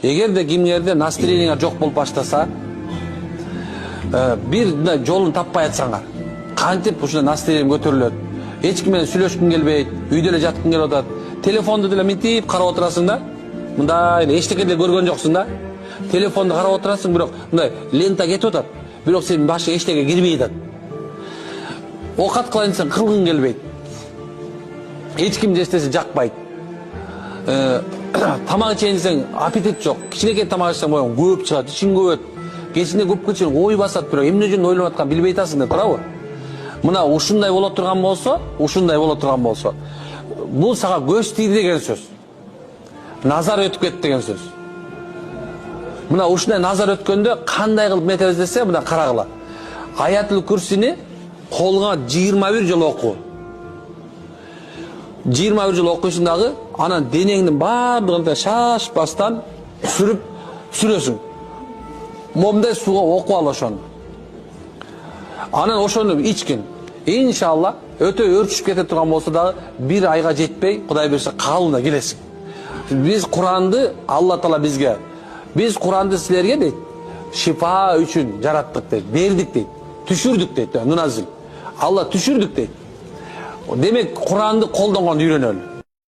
Эгерде кимдерде настроение жок болуп баштаса, бир жолун таппай атсаңар, кантип ушундай настроение көтөрүлөт. Эч ким менен сүйлөшкүң келбейт, үйдө эле жаткың келип атат. Телефонду деле мынтип карап отурасың да. Мындай эле эчтеке деле көргөн жоксуң да. Телефонду карап отурасың, бирок мындай лента кетип атат. Бирок сенин башыңа эчтеке кирбей атат. Окат кылайын десең кылгың келбейт. Эч ким жестесе жакпайт. Тамак ичейин десең аппетит жок. Кичинекей тамак ичсең боюң көп чыгат, ичиң көбөт. Кечинде көп чыгып ой басат, бирок эмне үчүн ойлоп атканын билбей атасың да, туурабы? Мына ушундай боло турган болсо, бул сага көз тийди деген сөз. Назар өтүп кетти деген сөз. Мына ушундай назар өткөндө кандай кылып метебиз десе, мына карагыла. Аятул Курсини колуңа 21 жолу окуу. 21 жолу окуйсуң дагы, анан денеңдин баардыгын шашпастан сүрөсүң. Момдай сууга окуп ал ошону. Анан ошону ичкин. Иншалла өтө өрчүп кете турган болсо дагы бир айга жетпей, Кудай берсе калыбына келесиң. Биз Куранды Алла Таала бизге, биз Куранды силерге дейт, шифа үчүн жараттык дейт, бердик дейт, түшүрдүк дейт, нуназил. Алла түшүрдүк дейт. Демек Куранды колдонгонду үйрөнөлү.